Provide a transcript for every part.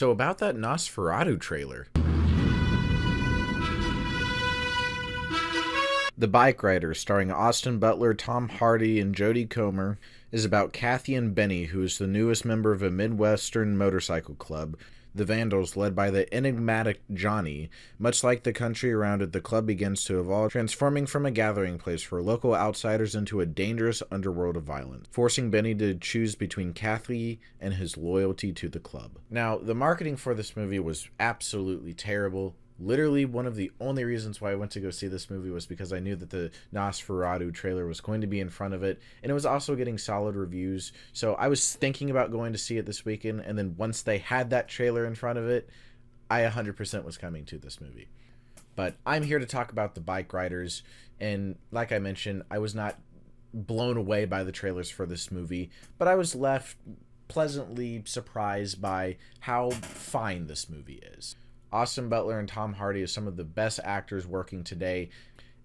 So about that Nosferatu trailer. The Bikeriders, starring Austin Butler, Tom Hardy, and Jodie Comer, is about Kathy and Benny, who is the newest member of a Midwestern motorcycle club, the Vandals, led by the enigmatic Johnny. Much like the country around it, the club begins to evolve, transforming from a gathering place for local outsiders into a dangerous underworld of violence, forcing Benny to choose between Kathy and his loyalty to the club. Now, the marketing for this movie was absolutely terrible. Literally, one of the only reasons why I went to go see this movie was because I knew that the Nosferatu trailer was going to be in front of it, and it was also getting solid reviews. So I was thinking about going to see it this weekend, and then once they had that trailer in front of it, I 100% was coming to this movie. But I'm here to talk about the Bikeriders, and like I mentioned, I was not blown away by the trailers for this movie, but I was left pleasantly surprised by how fine this movie is. Austin Butler and Tom Hardy are some of the best actors working today,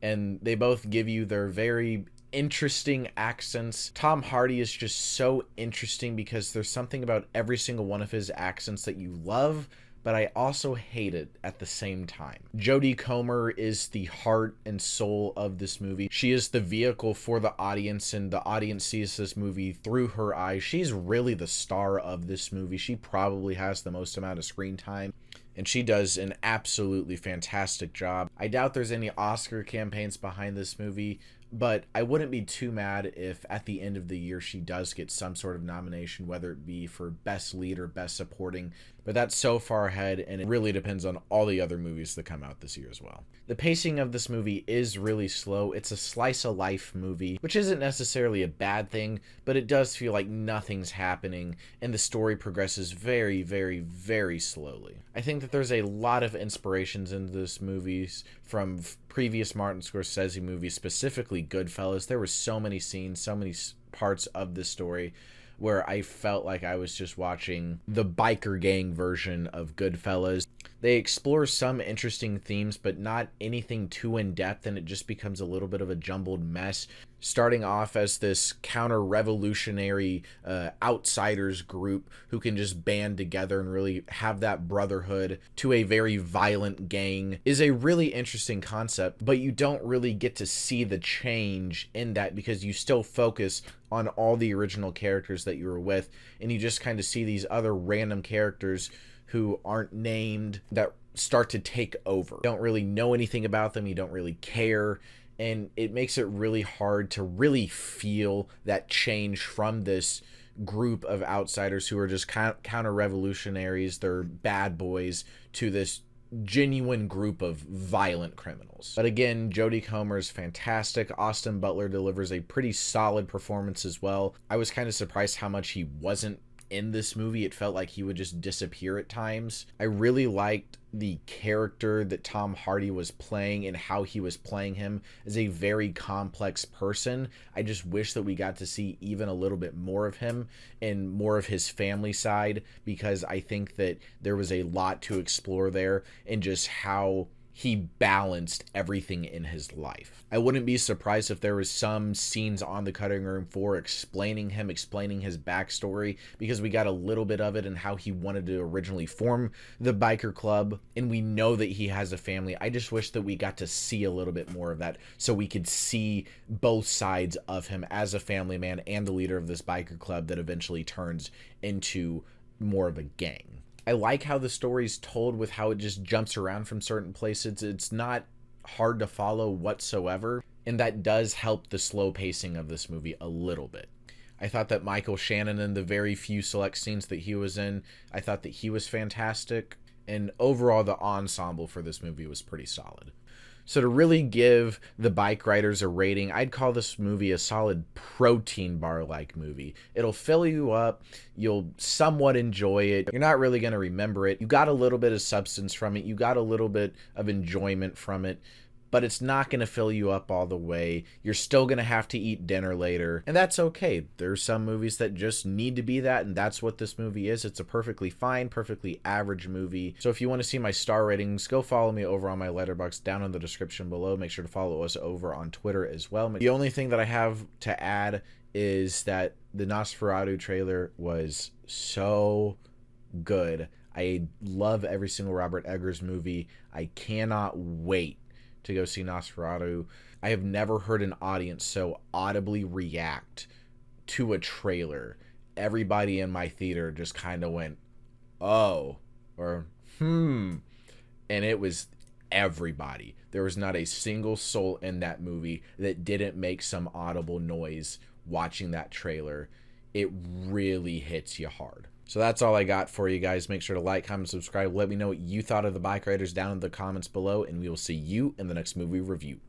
and they both give you their very interesting accents. Tom Hardy is just so interesting because there's something about every single one of his accents that you love, but I also hate it at the same time. Jodie Comer is the heart and soul of this movie. She is the vehicle for the audience, and the audience sees this movie through her eyes. She's really the star of this movie. She probably has the most amount of screen time, and she does an absolutely fantastic job. I doubt there's any Oscar campaigns behind this movie, but I wouldn't be too mad if at the end of the year she does get some sort of nomination, whether it be for Best Lead or Best Supporting. But that's so far ahead, and it really depends on all the other movies that come out this year as well. The pacing of this movie is really slow. It's a slice of life movie, which isn't necessarily a bad thing, but it does feel like nothing's happening, and the story progresses very, very, very slowly. I think that there's a lot of inspirations in this movies from previous Martin Scorsese movies, specifically Goodfellas. There were so many scenes, so many parts of this story where I felt like I was just watching the biker gang version of Goodfellas. They explore some interesting themes, but not anything too in-depth, and it just becomes a little bit of a jumbled mess. Starting off as this counter-revolutionary outsiders group who can just band together and really have that brotherhood, to a very violent gang, is a really interesting concept, but you don't really get to see the change in that because you still focus on all the original characters that you were with, and you just kind of see these other random characters who aren't named that start to take over. You don't really know anything about them, you don't really care, and it makes it really hard to really feel that change from this group of outsiders who are just counter-revolutionaries, they're bad boys, to this genuine group of violent criminals. But again, Jodie Comer is fantastic. Austin Butler delivers a pretty solid performance as well. I was kind of surprised how much he wasn't in this movie. It felt like he would just disappear at times. I really liked the character that Tom Hardy was playing and how he was playing him as a very complex person. I just wish that we got to see even a little bit more of him and more of his family side, because I think that there was a lot to explore there and just how he balanced everything in his life. I wouldn't be surprised if there was some scenes on the cutting room floor explaining his backstory, because we got a little bit of it and how he wanted to originally form the biker club, and we know that he has a family. I just wish that we got to see a little bit more of that so we could see both sides of him as a family man and the leader of this biker club that eventually turns into more of a gang. I like how the story's told with how it just jumps around from certain places. It's not hard to follow whatsoever, and that does help the slow pacing of this movie a little bit. I thought that Michael Shannon, in the very few select scenes that he was in, I thought that he was fantastic, and overall the ensemble for this movie was pretty solid. So to really give the Bikeriders a rating, I'd call this movie a solid protein bar-like movie. It'll fill you up, you'll somewhat enjoy it, you're not really going to remember it, you got a little bit of substance from it, you got a little bit of enjoyment from it, but it's not going to fill you up all the way. You're still going to have to eat dinner later, and that's okay. There's some movies that just need to be that, and that's what this movie is. It's a perfectly fine, perfectly average movie. So if you want to see my star ratings, go follow me over on my Letterboxd down in the description below. Make sure to follow us over on Twitter as well. The only thing that I have to add is that the Nosferatu trailer was so good. I love every single Robert Eggers movie. I cannot wait to go see Nosferatu. I have never heard an audience so audibly react to a trailer. Everybody in my theater just kind of went, oh, or and it was everybody. There was not a single soul in that movie that didn't make some audible noise watching that trailer. It really hits you hard. So that's all I got for you guys. Make sure to like, comment, subscribe. Let me know what you thought of the Bikeriders down in the comments below, and we will see you in the next movie review.